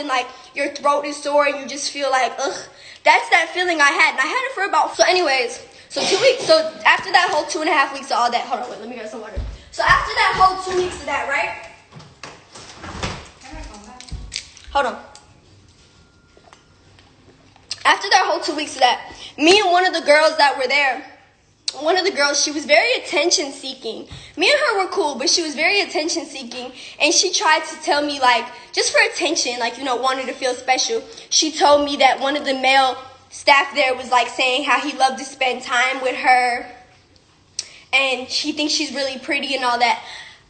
and like your throat is sore and you just feel like, ugh. That's that feeling I had. And I had it for about, so anyways, so 2 weeks. So after that whole 2.5 weeks of all that, hold on, wait, let me get some water. So after that whole 2 weeks of that, right? Hold on. After that whole 2 weeks of that, me and one of the girls that were there, one of the girls, she was very attention seeking. Me and her were cool, but she was very attention seeking. And she tried to tell me, like, just for attention, like, you know, wanted to feel special. She told me that one of the male staff there was like saying how he loved to spend time with her. And she thinks she's really pretty and all that.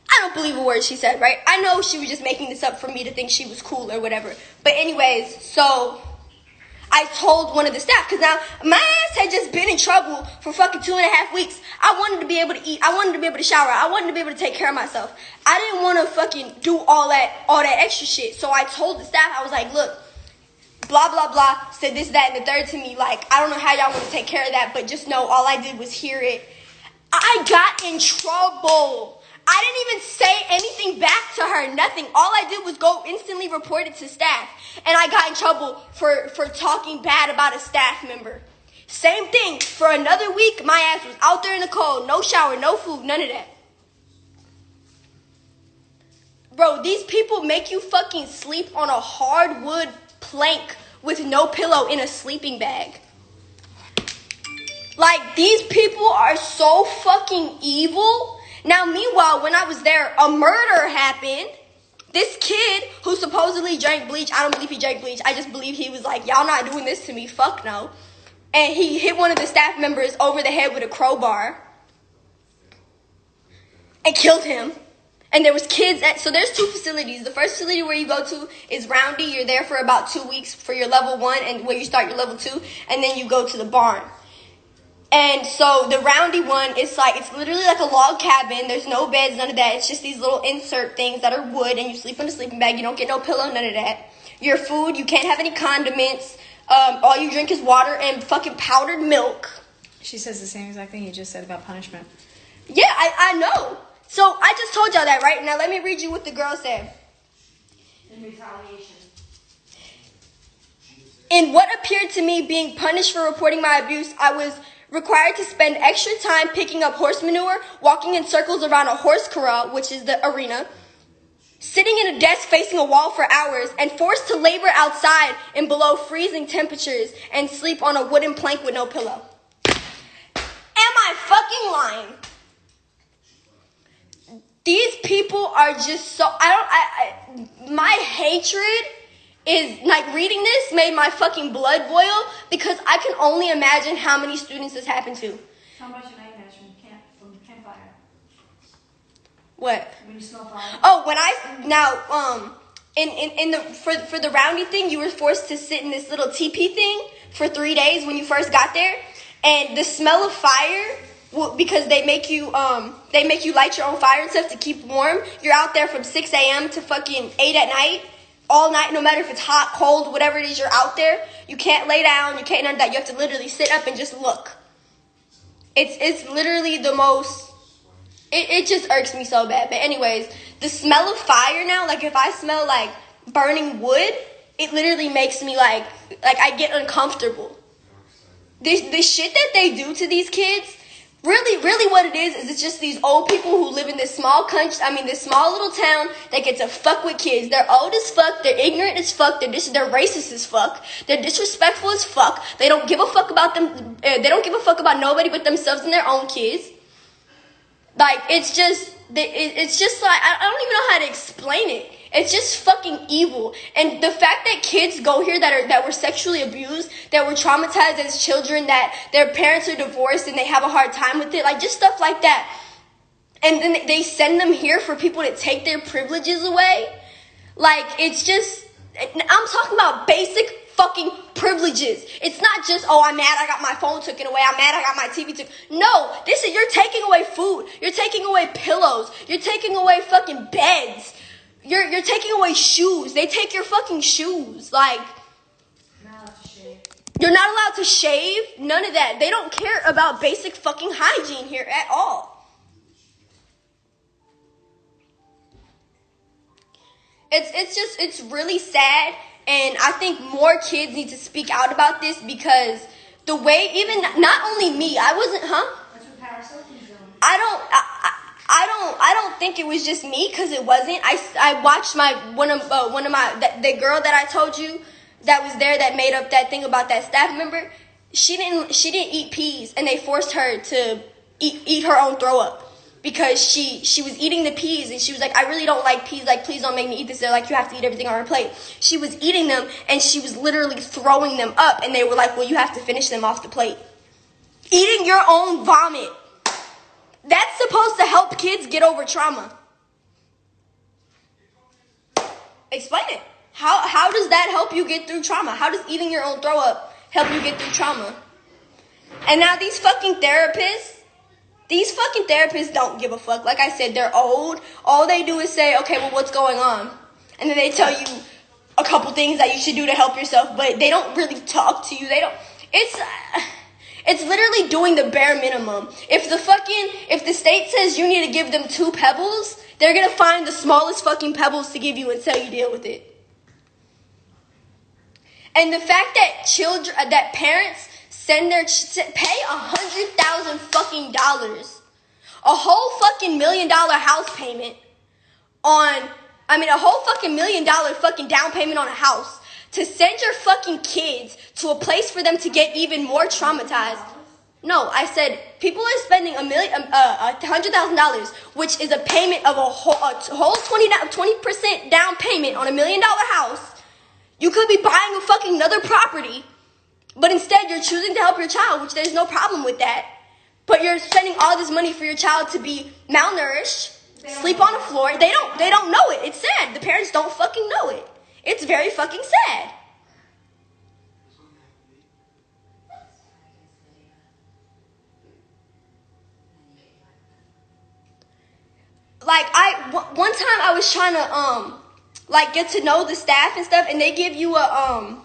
I don't believe a word she said, right? I know she was just making this up for me to think she was cool or whatever. But anyways, so I told one of the staff, because now my ass had just been in trouble for fucking 2.5 weeks. I wanted to be able to eat. I wanted to be able to shower. I wanted to be able to take care of myself. I didn't want to fucking do all that extra shit. So I told the staff, I was like, look, blah, blah, blah, said this, that, and the third to me. Like, I don't know how y'all want to take care of that, but just know all I did was hear it. I got in trouble. I didn't even say anything back to her, nothing. All I did was go instantly report it to staff. And I got in trouble for talking bad about a staff member. Same thing. For another week, my ass was out there in the cold. No shower, no food, none of that. Bro, these people make you fucking sleep on a hardwood plank with no pillow in a sleeping bag. Like, these people are so fucking evil. Now, meanwhile, when I was there, a murder happened. This kid who supposedly drank bleach, I don't believe he drank bleach. I just believe he was like, y'all not doing this to me, fuck no. And he hit one of the staff members over the head with a crowbar and killed him. And there was kids so there's 2 facilities. The first facility where you go to is Roundy. You're there for about 2 weeks for your level 1 and where you start your level 2. And then you go to the barn. And so the Roundy one, it's literally like a log cabin. There's no beds, none of that. It's just these little insert things that are wood, and you sleep in a sleeping bag. You don't get no pillow, none of that. Your food, you can't have any condiments. All you drink is water and fucking powdered milk. She says the same exact thing you just said about punishment. Yeah, I know. So I just told y'all that, right? Now let me read you what the girl said. In retaliation. In what appeared to me being punished for reporting my abuse, I was required to spend extra time picking up horse manure, walking in circles around a horse corral, which is the arena, sitting in a desk facing a wall for hours, and forced to labor outside in below freezing temperatures and sleep on a wooden plank with no pillow. Am I fucking lying? These people are just so, my hatred is, like, reading this made my fucking blood boil because I can only imagine how many students this happened to. How much an night match from campfire? What? When you smell fire? Oh, for the Roundy thing, you were forced to sit in this little teepee thing for 3 days when you first got there, and the smell of fire, because they make you light your own fire and stuff to keep warm. You're out there from 6 a.m. to fucking 8 at night. All night, no matter if it's hot, cold, whatever it is, you're out there. You can't lay down. You can't none of that. You have to literally sit up and just look. It's literally the most. It just irks me so bad. But anyways, the smell of fire now, like if I smell like burning wood, it literally makes me like I get uncomfortable. The shit that they do to these kids. Really what it is it's just these old people who live in this small this small little town that get to fuck with kids. They're old as fuck, they're ignorant as fuck, they're racist as fuck, they're disrespectful as fuck, they don't give a fuck about them, they don't give a fuck about nobody but themselves and their own kids. Like, it's just like, I don't even know how to explain it. It's just fucking evil. And the fact that kids go here that were sexually abused, that were traumatized as children, that their parents are divorced and they have a hard time with it, like just stuff like that. And then they send them here for people to take their privileges away. Like, it's just, I'm talking about basic fucking privileges. It's not just, oh, I'm mad I got my phone taken away. I'm mad I got my TV taken. No, you're taking away food. You're taking away pillows. You're taking away fucking beds. You're taking away shoes. They take your fucking shoes. Like, you're not allowed to shave. None of that. They don't care about basic fucking hygiene here at all. It's really sad. and I think more kids need to speak out about this because the way, even not only me, I wasn't, That's what Paris Hilton's doing. I don't think it was just me because it wasn't. I watched one of my the girl that I told you that was there that made up that thing about that staff member. She didn't eat peas, and they forced her to eat her own throw up because she was eating the peas, and she was like, I really don't like peas. Like, please don't make me eat this. They're like, you have to eat everything on her plate. She was eating them, and she was literally throwing them up, and they were like, well, you have to finish them off the plate. Eating your own vomit. That's supposed to help kids get over trauma. Explain it. How does that help you get through trauma? How does eating your own throw up help you get through trauma? And now these fucking therapists don't give a fuck. Like I said, they're old. All they do is say, okay, well, what's going on? And then they tell you a couple things that you should do to help yourself, but they don't really talk to you. It's literally doing the bare minimum. If the state says you need to give them 2 pebbles, they're gonna find the smallest fucking pebbles to give you and tell you deal with it. And the fact that parents pay $100,000 fucking dollars, a whole fucking $1 million house payment a whole fucking $1 million fucking down payment on a house to send your fucking kids to a place for them to get even more traumatized. No, I said people are spending $100,000, which is a payment of a whole 20% down payment on $1 million house. You could be buying a fucking another property, but instead you're choosing to help your child, which there's no problem with that. But you're spending all this money for your child to be malnourished, sleep on the floor. They don't know it. It's sad. The parents don't fucking know it. It's very fucking sad. Like one time I was trying to get to know the staff and stuff, and they give you a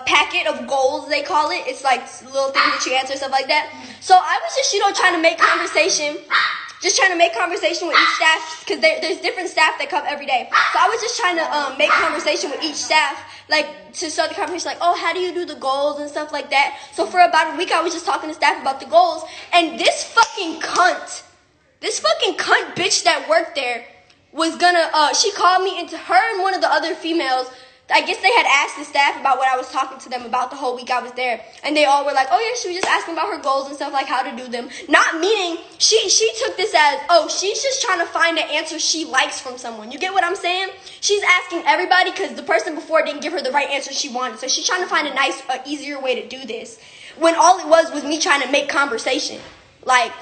packet of goals, they call it. It's like little things that you answer, stuff like that. So I was just trying to make conversation with each staff, because there's different staff that come every day. So I was just trying to make conversation with each staff, like to start the conversation, like, oh, how do you do the goals and stuff like that. So for about a week I was just talking to staff about the goals, and this fucking cunt bitch that worked there was gonna, she called me, into her and one of the other females. I guess they had asked the staff about what I was talking to them about the whole week I was there. And they all were like, oh yeah, she was just asking about her goals and stuff, like how to do them. Not meaning, she took this as, oh, she's just trying to find an answer she likes from someone. You get what I'm saying? She's asking everybody because the person before didn't give her the right answer she wanted. So she's trying to find a easier way to do this. When all it was me trying to make conversation. Like,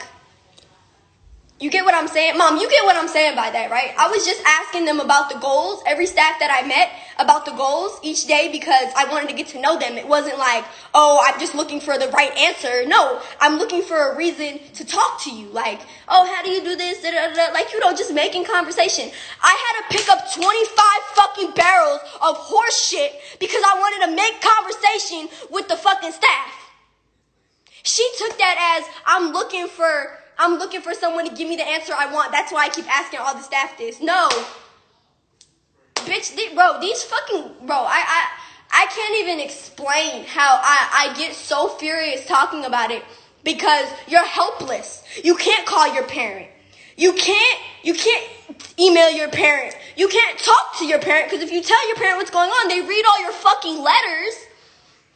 you get what I'm saying? Mom, you get what I'm saying by that, right? I was just asking them about the goals, every staff that I met, about the goals each day, because I wanted to get to know them. It wasn't like, oh, I'm just looking for the right answer. No, I'm looking for a reason to talk to you. Like, oh, how do you do this? Da, da, da. Like, just making conversation. I had to pick up 25 fucking barrels of horse shit because I wanted to make conversation with the fucking staff. She took that as, I'm looking for someone to give me the answer I want. That's why I keep asking all the staff this. No. Bitch, I can't even explain how I get so furious talking about it, because you're helpless. You can't call your parent. You can't email your parent. You can't talk to your parent, because if you tell your parent what's going on, they read all your fucking letters.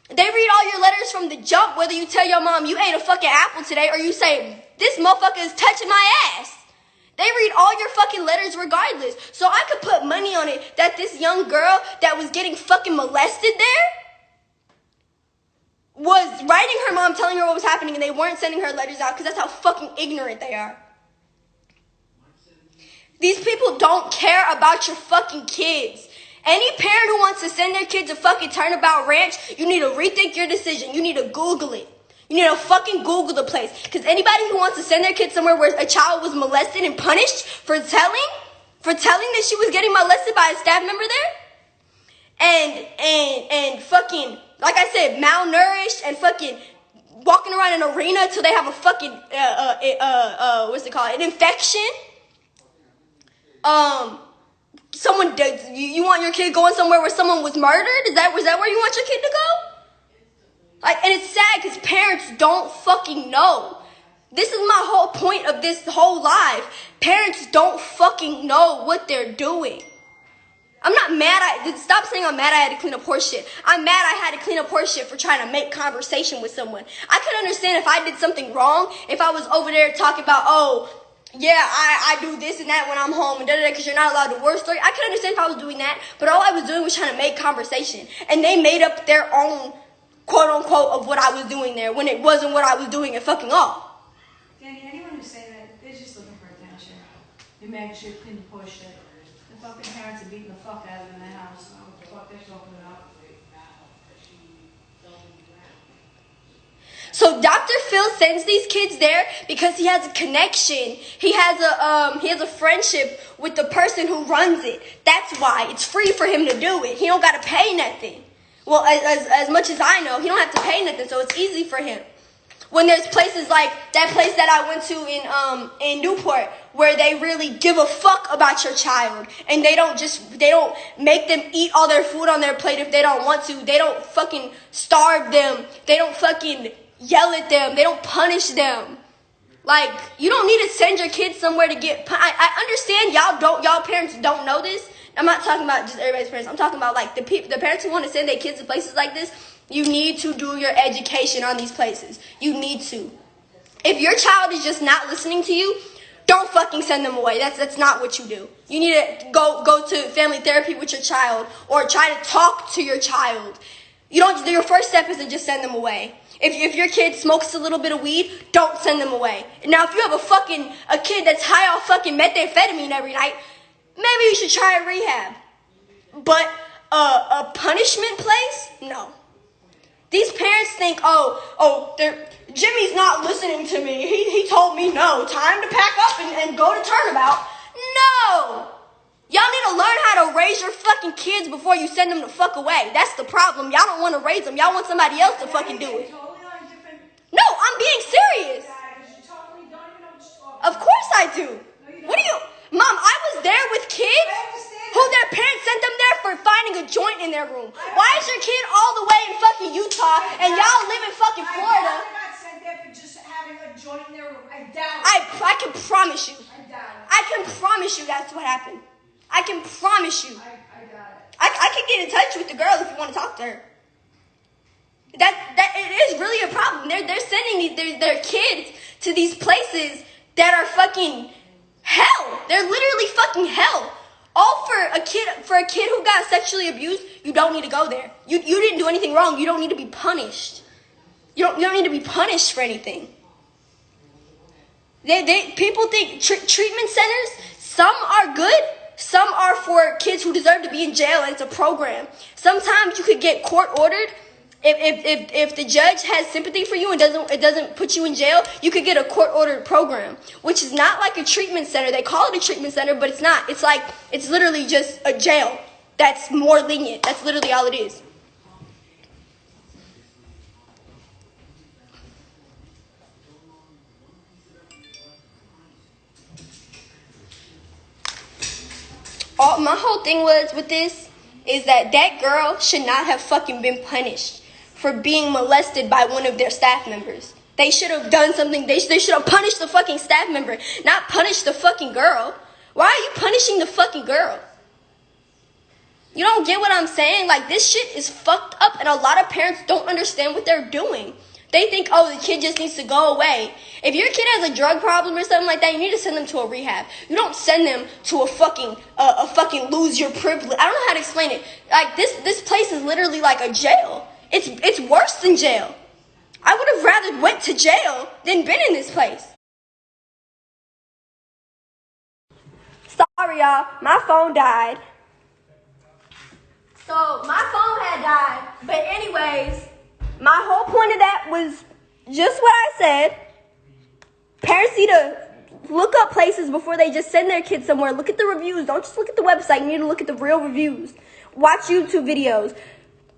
They read all your letters from the jump, whether you tell your mom you ate a fucking apple today or you say, this motherfucker is touching my ass. They read all your fucking letters regardless. So I could put money on it that this young girl that was getting fucking molested there was writing her mom, telling her what was happening, and they weren't sending her letters out because that's how fucking ignorant they are. These people don't care about your fucking kids. Any parent who wants to send their kid to fucking Turnabout Ranch, you need to rethink your decision. You need to Google it. You need to fucking Google the place. Because anybody who wants to send their kid somewhere where a child was molested and punished for telling that she was getting molested by a staff member there, and fucking, like I said, malnourished and fucking walking around an arena till they have a fucking, what's it called, an infection, someone did. You want your kid going somewhere where someone was murdered? Is that where you want your kid to go? Like, and it's sad because parents don't fucking know. This is my whole point of this whole life. Parents don't fucking know what they're doing. I'm not mad. Stop saying I'm mad I had to clean up horse shit. I'm mad I had to clean up horse shit for trying to make conversation with someone. I could understand if I did something wrong, if I was over there talking about, oh, yeah, I do this and that when I'm home and da-da-da, because you're not allowed to war story. I could understand if I was doing that, but all I was doing was trying to make conversation. And they made up their own quote-unquote of what I was doing there when it wasn't what I was doing at fucking all. Danny, anyone who's saying that, they're just looking for attention. You're making sure you clean the poor shit. The fucking parents are beating the fuck out of them in the house. I don't know what the fuck they're talking about. So Dr. Phil sends these kids there because he has a connection. He has a friendship with the person who runs it. That's why it's free for him to do it. He don't gotta pay nothing. Well, as much as I know, he don't have to pay nothing, so it's easy for him. When there's places like that place that I went to in Newport, where they really give a fuck about your child, and they don't make them eat all their food on their plate if they don't want to. They don't fucking starve them. They don't fucking yell at them. They don't punish them. Like, you don't need to send your kids somewhere to get I understand y'all parents don't know this. I'm not talking about just everybody's parents. I'm talking about like the parents who want to send their kids to places like this. You need to do your education on these places. You need to. If your child is just not listening to you, don't fucking send them away. That's not what you do. You need to go to family therapy with your child, or try to talk to your child. Your first step is to just send them away. If your kid smokes a little bit of weed, don't send them away. Now, if you have a kid that's high off fucking methamphetamine every night, maybe you should try a rehab. But a punishment place? No. These parents think, Jimmy's not listening to me. He told me no. Time to pack up and go to Turnabout. No. Y'all need to learn how to raise your fucking kids before you send them the fuck away. That's the problem. Y'all don't want to raise them. Y'all want somebody else to fucking do it. No, I'm being serious. Of course I do. What do you... Mom, I was there with kids who their parents sent them there for finding a joint in their room. Why is your kid all the way in fucking Utah and y'all live in fucking Florida? They're not sent there for just having a joint in their room. I doubt it. I can promise you. I doubt it. I can promise you that's what happened. I can promise you. I doubt it. I can get in touch with the girl if you want to talk to her. That it is really a problem. They're sending their kids to these places that are fucking hell. They're literally fucking hell. All for a kid who got sexually abused. You don't need to go there. You didn't do anything wrong. You don't need to be punished. You don't need to be punished for anything. People think treatment centers, some are good. Some are for kids who deserve to be in jail, and it's a program. Sometimes you could get court ordered. If the judge has sympathy for you and it doesn't put you in jail, you could get a court-ordered program, which is not like a treatment center. They call it a treatment center, but it's not. It's literally just a jail that's more lenient. That's literally all it is. My whole thing was with this is that girl should not have fucking been punished for being molested by one of their staff members. They should have done something. They should have punished the fucking staff member, not punish the fucking girl. Why are you punishing the fucking girl? You don't get what I'm saying? Like, this shit is fucked up, and a lot of parents don't understand what they're doing. They think, the kid just needs to go away. If your kid has a drug problem or something like that, you need to send them to a rehab. You don't send them to a fucking lose your privilege. I don't know how to explain it. Like, this place is literally like a jail. It's worse than jail. I would have rather went to jail than been in this place. Sorry, y'all. My phone died. So, my phone had died. But anyways, my whole point of that was just what I said. Parents need to look up places before they just send their kids somewhere. Look at the reviews. Don't just look at the website. You need to look at the real reviews. Watch YouTube videos.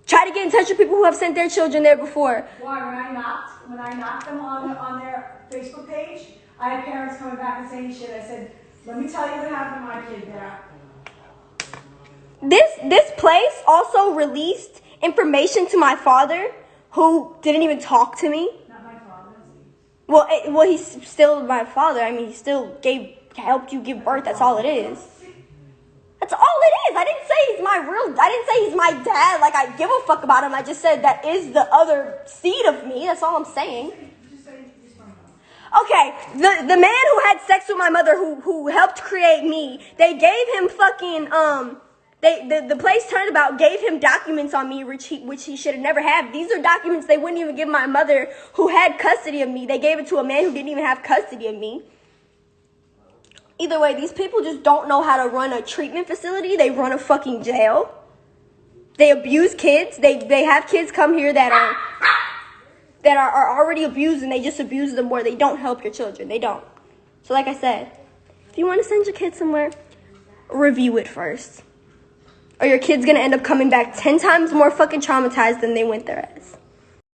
Try to get in touch with people who have sent their children there before. Why, when I knocked them on their Facebook page, I had parents coming back and saying shit. I said, let me tell you what happened to my kid there. This place also released information to my father, who didn't even talk to me. Not my father. Well, he's still my father. I mean, he still helped you give birth. That's all it is. That's all it is. I didn't say he's my dad. Like, I give a fuck about him. I just said that is the other seed of me. That's all I'm saying. Okay, the man who had sex with my mother, who helped create me, they gave him fucking the place turnabout gave him documents on me which he should have never had. These are documents they wouldn't even give my mother, who had custody of me. They gave it to a man who didn't even have custody of me. Either way, these people just don't know how to run a treatment facility. They run a fucking jail. They abuse kids. They have kids come here that are already abused, and they just abuse them more. They don't help your children. They don't. So like I said, if you want to send your kid somewhere, review it first. Or your kid's going to end up coming back 10 times more fucking traumatized than they went there as.